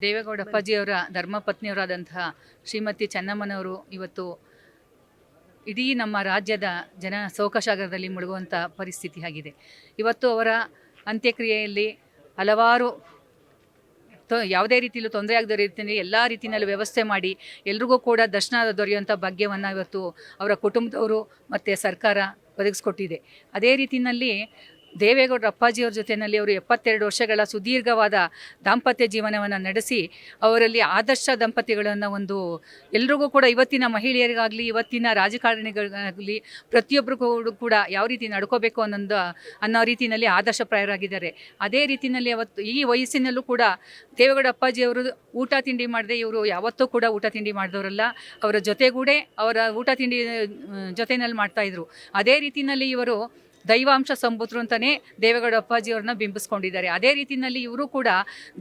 ದೇವೇಗೌಡ ಅಪ್ಪಾಜಿಯವರ ಧರ್ಮಪತ್ನಿಯವರಾದಂತಹ ಶ್ರೀಮತಿ ಚೆನ್ನಮ್ಮನವರು ಇವತ್ತು ಇಡೀ ನಮ್ಮ ರಾಜ್ಯದ ಜನ ಶೋಕಸಾಗರದಲ್ಲಿ ಮುಳುಗುವಂಥ ಪರಿಸ್ಥಿತಿ ಆಗಿದೆ. ಇವತ್ತು ಅವರ ಅಂತ್ಯಕ್ರಿಯೆಯಲ್ಲಿ ಹಲವಾರು ಯಾವುದೇ ರೀತಿಯಲ್ಲೂ ತೊಂದರೆ ಆಗದ ರೀತಿಯಲ್ಲಿ ಎಲ್ಲ ರೀತಿಯಲ್ಲೂ ವ್ಯವಸ್ಥೆ ಮಾಡಿ ಎಲ್ರಿಗೂ ಕೂಡ ದರ್ಶನ ದೊರೆಯುವಂಥ ಭಾಗ್ಯವನ್ನು ಇವತ್ತು ಅವರ ಕುಟುಂಬದವರು ಮತ್ತು ಸರ್ಕಾರ ಒದಗಿಸ್ಕೊಟ್ಟಿದೆ. ಅದೇ ರೀತಿಯಲ್ಲಿ ದೇವೇಗೌಡರ ಅಪ್ಪಾಜಿಯವ್ರ ಜೊತೆಯಲ್ಲಿ ಅವರು 72 ವರ್ಷಗಳ ಸುದೀರ್ಘವಾದ ದಾಂಪತ್ಯ ಜೀವನವನ್ನು ನಡೆಸಿ ಅವರಲ್ಲಿ ಆದರ್ಶ ದಂಪತಿಗಳನ್ನು ಎಲ್ರಿಗೂ ಕೂಡ ಇವತ್ತಿನ ಮಹಿಳೆಯರಿಗಾಗಲಿ ಇವತ್ತಿನ ರಾಜಕಾರಣಿಗಳಿಗಾಗಲಿ ಪ್ರತಿಯೊಬ್ಬರಿಗೂ ಕೂಡ ಯಾವ ರೀತಿ ನಡ್ಕೋಬೇಕು ಅನ್ನೋ ರೀತಿಯಲ್ಲಿ ಆದರ್ಶಪ್ರಾಯರಾಗಿದ್ದಾರೆ. ಅದೇ ರೀತಿಯಲ್ಲಿ ಅವತ್ತು ಈ ವಯಸ್ಸಿನಲ್ಲೂ ಕೂಡ ದೇವೇಗೌಡ ಅಪ್ಪಾಜಿಯವರು ಊಟ ತಿಂಡಿ ಮಾಡದೆ ಇವರು ಯಾವತ್ತೂ ಕೂಡ ಊಟ ತಿಂಡಿ ಮಾಡಿದವರಲ್ಲ. ಅವರ ಜೊತೆಗೂಡೆ ಅವರ ಊಟ ತಿಂಡಿ ಜೊತೆಯಲ್ಲಿ ಮಾಡ್ತಾಯಿದ್ರು. ಅದೇ ರೀತಿಯಲ್ಲಿ ಇವರು ದೈವಾಂಶ ಸಂಭೂತರು ಅಂತಲೇ ದೇವೇಗೌಡ ಅಪ್ಪಾಜಿಯವ್ರನ್ನ ಬಿಂಬಿಸ್ಕೊಂಡಿದ್ದಾರೆ. ಅದೇ ರೀತಿಯಲ್ಲಿ ಇವರು ಕೂಡ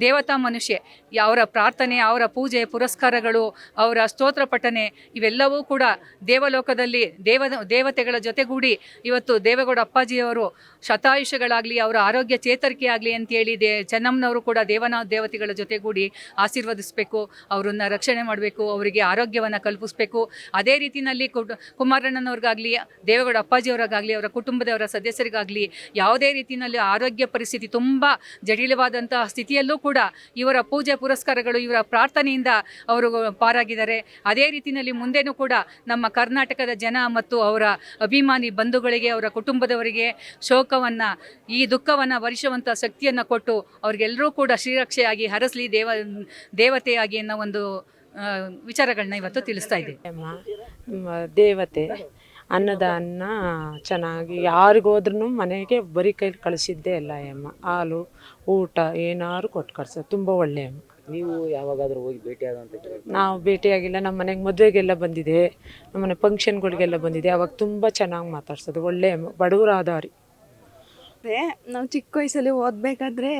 ದೇವತಾ ಮನುಷ್ಯ. ಅವರ ಪ್ರಾರ್ಥನೆ, ಅವರ ಪೂಜೆ ಪುರಸ್ಕಾರಗಳು, ಅವರ ಸ್ತೋತ್ರ ಪಠನೆ ಇವೆಲ್ಲವೂ ಕೂಡ ದೇವಲೋಕದಲ್ಲಿ ದೇವತೆಗಳ ಜೊತೆಗೂಡಿ ಇವತ್ತು ದೇವೇಗೌಡ ಅಪ್ಪಾಜಿಯವರು ಶತಾಯುಷಗಳಾಗಲಿ ಅವರ ಆರೋಗ್ಯ ಚೇತರಿಕೆ ಆಗಲಿ ಅಂತೇಳಿ ಚೆನ್ನಮ್ಮನವರು ಕೂಡ ದೇವತೆಗಳ ಜೊತೆಗೂಡಿ ಆಶೀರ್ವದಿಸಬೇಕು, ಅವರನ್ನು ರಕ್ಷಣೆ ಮಾಡಬೇಕು, ಅವರಿಗೆ ಆರೋಗ್ಯವನ್ನು ಕಲ್ಪಿಸಬೇಕು. ಅದೇ ರೀತಿಯಲ್ಲಿ ಕುಮಾರಣ್ಣನವ್ರಿಗಾಗಲಿ ದೇವೇಗೌಡ ಅಪ್ಪಾಜಿಯವರಿಗಾಗಲಿ ಅವರ ಕುಟುಂಬದವರ ಸದಸ್ಯರಿಗಾಗಲಿ ಯಾವುದೇ ರೀತಿಯಲ್ಲಿ ಆರೋಗ್ಯ ಪರಿಸ್ಥಿತಿ ತುಂಬ ಜಟಿಲವಾದಂತಹ ಸ್ಥಿತಿಯಲ್ಲೂ ಕೂಡ ಇವರ ಪೂಜೆ ಪುರಸ್ಕಾರಗಳು ಇವರ ಪ್ರಾರ್ಥನೆಯಿಂದ ಅವರು ಪಾರಾಗಿದ್ದಾರೆ. ಅದೇ ರೀತಿಯಲ್ಲಿ ಮುಂದೆನೂ ಕೂಡ ನಮ್ಮ ಕರ್ನಾಟಕದ ಜನ ಮತ್ತು ಅವರ ಅಭಿಮಾನಿ ಬಂಧುಗಳಿಗೆ ಅವರ ಕುಟುಂಬದವರಿಗೆ ಶೋಕವನ್ನು ಈ ದುಃಖವನ್ನು ಭರಿಸುವಂಥ ಶಕ್ತಿಯನ್ನು ಕೊಟ್ಟು ಅವ್ರಿಗೆಲ್ಲರೂ ಕೂಡ ಶ್ರೀರಕ್ಷೆಯಾಗಿ ಹರಸಲಿ ದೇವತೆಯಾಗಿ ಅನ್ನೋ ಒಂದು ವಿಚಾರಗಳನ್ನ ಇವತ್ತು ತಿಳಿಸ್ತಾ ಇದ್ದೀವಿ. ದೇವತೆ ಅನ್ನದಾನ ಚೆನ್ನಾಗಿ ಯಾರಿಗೋದ್ರೂ ಮನೆಗೆ ಬರೀ ಕೈಲಿ ಕಳಿಸಿದ್ದೇ ಇಲ್ಲ ಅಮ್ಮ. ಹಾಲು ಊಟ ಏನಾದ್ರು ಕೊಟ್ಟು ಕಳ್ಸೋದು ತುಂಬ ಒಳ್ಳೆ ಅಮ್ಮ. ನೀವು ಯಾವಾಗಾದರೂ ಹೋಗಿ ಭೇಟಿಯಾದಂಥ? ನಾವು ಭೇಟಿಯಾಗಿಲ್ಲ. ನಮ್ಮ ಮನೆಗೆ ಮದುವೆಗೆಲ್ಲ ಬಂದಿದೆ, ನಮ್ಮ ಮನೆ ಫಂಕ್ಷನ್ಗಳಿಗೆಲ್ಲ ಬಂದಿದೆ. ಅವಾಗ ತುಂಬ ಚೆನ್ನಾಗಿ ಮಾತಾಡ್ಸೋದು ಒಳ್ಳೆ ಅಮ್ಮ. ಬಡವರಾದವ್ರಿ ನಾವು ಚಿಕ್ಕ ವಯಸ್ಸಲ್ಲಿ ಓದಬೇಕಾದ್ರೆ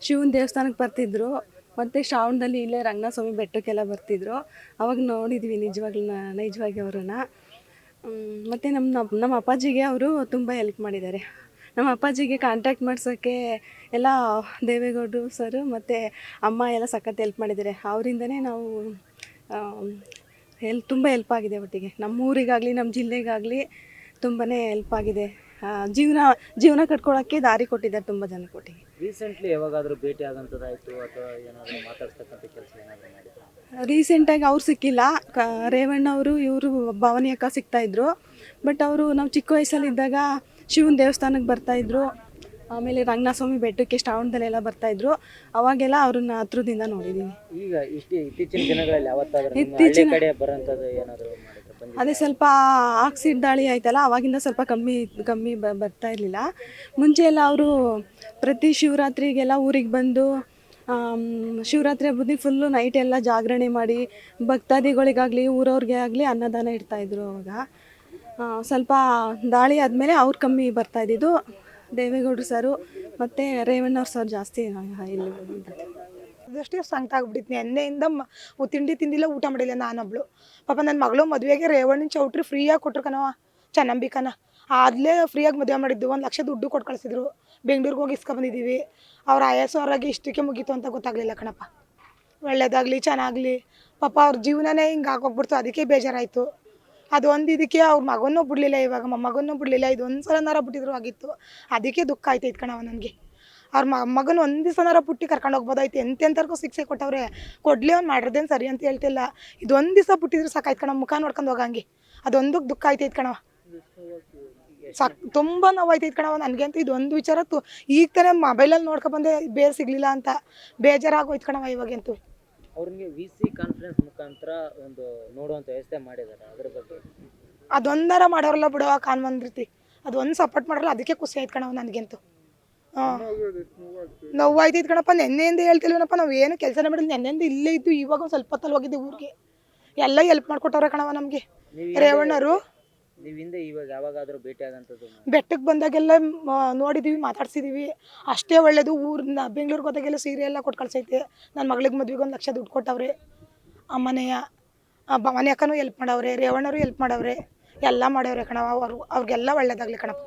ಶಿವನ ದೇವಸ್ಥಾನಕ್ಕೆ ಬರ್ತಿದ್ರು, ಮತ್ತು ಶ್ರಾವಣದಲ್ಲಿ ಇಲ್ಲೇ ರಂಗನಾಥಸ್ವಾಮಿ ಬೆಟ್ಟಕ್ಕೆಲ್ಲ ಬರ್ತಿದ್ರು. ಅವಾಗ ನೋಡಿದ್ವಿ ನಿಜವಾಗಿ ಅವ್ರನ್ನ. ಮತ್ತು ನಮ್ಮ ಅಪ್ಪಾಜಿಗೆ ಅವರು ತುಂಬ ಹೆಲ್ಪ್ ಮಾಡಿದ್ದಾರೆ. ನಮ್ಮ ಅಪ್ಪಾಜಿಗೆ ಕಾಂಟ್ಯಾಕ್ಟ್ ಮಾಡ್ಸೋಕ್ಕೆ ಎಲ್ಲ ದೇವೇಗೌಡರು ಸರು ಮತ್ತು ಅಮ್ಮ ಎಲ್ಲ ಸಖತ್ ಹೆಲ್ಪ್ ಮಾಡಿದ್ದಾರೆ. ಅವರಿಂದನೇ ನಾವು ತುಂಬ ಹೆಲ್ಪ್ ಆಗಿದೆ. ಒಟ್ಟಿಗೆ ನಮ್ಮ ಊರಿಗಾಗಲಿ ನಮ್ಮ ಜಿಲ್ಲೆಗಾಗಲಿ ತುಂಬಾ ಹೆಲ್ಪ್ ಆಗಿದೆ. ಜೀವನ ಕಟ್ಕೊಳ್ಳೋಕ್ಕೆ ದಾರಿ ಕೊಟ್ಟಿದ್ದಾರೆ ತುಂಬ ಜನ ಕೊಟ್ಟಿಗೆ. ರೀಸೆಂಟ್ಲಿ ಯಾವಾಗಾದರೂ ಭೇಟಿ ಆಗೋಂಥದ್ದಾಯಿತು ಅಥವಾ ಏನಾದರೂ ಮಾತಾಡ್ತಕ್ಕಂಥ ಕೆಲಸ ಏನಾದರೂ ಮಾಡಿದ್ರು? ರೀಸೆಂಟಾಗಿ ಅವ್ರು ಸಿಕ್ಕಿಲ್ಲ. ರೇವಣ್ಣವರು ಇವರು ಭವಾನಿ ಅಕ್ಕ ಸಿಗ್ತಾಯಿದ್ರು. ಬಟ್ ಅವರು ನಾವು ಚಿಕ್ಕ ವಯಸ್ಸಲ್ಲಿದ್ದಾಗ ಶಿವನ ದೇವಸ್ಥಾನಕ್ಕೆ ಬರ್ತಾಯಿದ್ರು. ಆಮೇಲೆ ರಂಗನಾಥಸ್ವಾಮಿ ಬೆಟ್ಟಕ್ಕೆ ಶ್ರಾವಣದಲ್ಲೆಲ್ಲ ಬರ್ತಾಯಿದ್ರು. ಅವಾಗೆಲ್ಲ ಅವ್ರನ್ನ ಹತ್ರದಿಂದ ನೋಡಿದ್ದೀವಿ. ಈಗ ಇತ್ತೀಚಿನ ದಿನಗಳಲ್ಲಿ ಯಾವತ್ತಾದರೂ ಕಡೆ ಬರೋಂಥದ್ದು ಏನಾದರೂ ಮಾಡಿದ್ರು? ಅದೇ ಸ್ವಲ್ಪ ಆಕ್ಸಿಡ್ ದಾಳಿ ಆಯ್ತಲ್ಲ, ಅವಾಗಿಂದ ಸ್ವಲ್ಪ ಕಮ್ಮಿ ಬರ್ತಾ ಇರಲಿಲ್ಲ. ಮುಂಚೆ ಎಲ್ಲ ಅವರು ಪ್ರತಿ ಶಿವರಾತ್ರಿಗೆಲ್ಲ ಊರಿಗೆ ಬಂದು ಶಿವರಾತ್ರಿ ಹಬ್ಬದ ಫುಲ್ಲು ನೈಟ್ ಎಲ್ಲ ಜಾಗರಣೆ ಮಾಡಿ ಭಕ್ತಾದಿಗಳಿಗಾಗಲಿ ಊರವ್ರಿಗೆ ಆಗಲಿ ಅನ್ನದಾನ ಇಡ್ತಾಯಿದ್ರು. ಅವಾಗ ಸ್ವಲ್ಪ ದಾಳಿ ಆದಮೇಲೆ ಅವ್ರು ಕಮ್ಮಿ ಬರ್ತಾಯಿದ್ದು. ದೇವೇಗೌಡರು ಸರು ಮತ್ತು ರೇವಣ್ಣವ್ರ ಸರ್ ಜಾಸ್ತಿ ಇಲ್ಲಿ ಅದಷ್ಟೇ ಸಂಕಟ ಆಗ್ಬಿಟ್ಟಿತ್ತು. ನೆನ್ನೆಯಿಂದ ತಿಂಡಿ ತಿಂದಿಲ್ಲ, ಊಟ ಮಾಡಿಲ್ಲ ನಾನೊಬ್ಳು. ಪಾಪ ನನ್ನ ಮಗಳು ಮದುವೆಗೆ ರೇವಣ್ಣನ ಚೌಟ್ರಿ ಫ್ರೀಯಾಗಿ ಕೊಟ್ಟರು ಕಣವ, ಚೆನ್ನಂಬಿಕನ. ಆಗಲೇ ಫ್ರೀಯಾಗಿ ಮದುವೆ ಮಾಡಿದ್ದು. 1 ಲಕ್ಷ ದುಡ್ಡು ಕೊಟ್ಟು ಕಳಿಸಿದ್ರು. ಬೆಂಗಳೂರಿಗೆ ಹೋಗಿ ಇಸ್ಕೊಬಂದಿದ್ದೀವಿ. ಅವ್ರ ಆಯಸ್ಸವರಾಗಿ ಇಷ್ಟಕ್ಕೆ ಮುಗೀತು ಅಂತ ಗೊತ್ತಾಗಲಿಲ್ಲ ಕಣಪ್ಪ. ಒಳ್ಳೇದಾಗಲಿ ಚೆನ್ನಾಗಲಿ, ಪಾಪ ಅವ್ರ ಜೀವನನೇ ಹಿಂಗೆ ಆಗೋಗ್ಬಿಡ್ತು. ಅದಕ್ಕೆ ಬೇಜಾರಾಯಿತು. ಅದೊಂದು ಇದಕ್ಕೆ ಅವ್ರ ಮಗನೂ ಬಿಡಲಿಲ್ಲ, ಇವಾಗ ಮೊಮ್ಮಗನೂ ಬಿಡಲಿಲ್ಲ. ಇದೊಂದು ಸಲನಾರ ಬಿಟ್ಟಿದ್ರು ಆಗಿತ್ತು. ಅದಕ್ಕೆ ದುಃಖ ಆಯ್ತೈತೆ ಕಣವ ನನಗೆ. ಅವ್ರ ಮಗನ ಒಂದು ದಿವಸನಾರ ಪುಟ್ಟಿ ಕರ್ಕೊಂಡು ಹೋಗ್ಬೋದಾಯ್ತು. ಎಂತೆಂಥವ್ರಿಗೂ ಶಿಕ್ಷೆ ಕೊಟ್ಟವ್ರೆ, ಕೊಡಲಿ ಅವ್ನು ಮಾಡಿರೋದೇನು ಸರಿ ಅಂತ ಹೇಳ್ತಿಲ್ಲ. ಇದೊಂದು ದಿವಸ ಬಿಟ್ಟಿದ್ರು ಸಾಕಾಯ್ತು ಕಣ, ಮುಖ ನೋಡ್ಕೊಂಡು ಹೋಗಂಗೆ. ಅದೊಂದಕ್ಕೆ ದುಃಖ ಆಯ್ತೈತೆ ಕಣವ. ತುಂಬ ನೋವಾಯ್ತೈತೆ ಕಣವ ನನಗಂತೂ. ಇದೊಂದು ವಿಚಾರ ಈಗ ತಾನೇ ಮೊಬೈಲಲ್ಲಿ ನೋಡ್ಕೊಬಂದೆ ಬೇರೆ ಸಿಗಲಿಲ್ಲ ಅಂತ ಬೇಜಾರಾಗೋಯ್ತು ಕಣವ ಇವಾಗಂತೂ. ಅವ್ರಿಗೆ VC ಕಾನ್ಫರೆನ್ಸ್ ಮುಖಾಂತರ ಒಂದು ನೋಡುವಂಥ ವ್ಯವಸ್ಥೆ ಮಾಡಿದ್ದಾರೆ, ಅದ್ರ ಬಗ್ಗೆ ಅದೊಂದಾರ ಮಾಡೋರಲ್ಲ ಬಿಡುವ ಕಾನ್ವಂದ್ರೀತಿ. ಅದೊಂದು ಸಪೋರ್ಟ್ ಮಾಡೋಲ್ಲ, ಅದಕ್ಕೆ ಖುಷಿ ಆಯ್ತು ಕಣವ ನನಗಂತೂ. ನೋವಾಯ್ತೈತೆ ಕಣಪ್ಪ. ನೆನ್ನೆಯಿಂದ ಹೇಳ್ತಿಲ್ವನಪ್ಪ, ನಾವು ಏನು ಕೆಲಸನೇ ಮಾಡಿಲ್ಲ. ನೆನ್ನೆಯಿಂದ ಇಲ್ಲೇ ಇದ್ದು ಇವಾಗ ಒಂದು ಸ್ವಲ್ಪ ಹೊತ್ತಲ್ಲಿ ಹೋಗಿದ್ದೆ ಊರಿಗೆ. ಎಲ್ಲ ಹೆಲ್ಪ್ ಮಾಡಿಕೊಟ್ಟವ್ರೆ ಕಣವ ನಮಗೆ ರೇವಣ್ಣರು. ನೀವಿಂದ ಇವಾಗ ಯಾವಾಗಾದರೂ ಭೇಟಿ ಆಗೋಂಥದ್ದು? ಬೆಟ್ಟಕ್ಕೆ ಬಂದಾಗೆಲ್ಲ ನೋಡಿದ್ದೀವಿ, ಮಾತಾಡ್ಸಿದ್ದೀವಿ. ಅಷ್ಟೇ ಒಳ್ಳೇದು. ಊರಿನ ಬೆಂಗಳೂರಿಗೆ ಹೋದಾಗೆಲ್ಲ ಸೀರೆ ಎಲ್ಲ ಕೊಟ್ಟು ಕಳ್ಸೈತೆ. ನನ್ನ ಮಗಳಿಗೆ ಮದುವೆಗೆ 1 ಲಕ್ಷ ದುಡ್ಡು ಕೊಟ್ಟವ್ರೆ. ಅಮ್ಮನೆಯ ಭವಾನಿ ಅಕ್ಕನೂ ಹೆಲ್ಪ್ ಮಾಡವ್ರೆ, ರೇವಣ್ಣರು ಹೆಲ್ಪ್ ಮಾಡವ್ರೆ, ಎಲ್ಲ ಮಾಡವ್ರೆ ಕಣವ. ಅವ್ರಿಗೆಲ್ಲ ಒಳ್ಳೇದಾಗಲಿ ಕಣಪ್ಪ.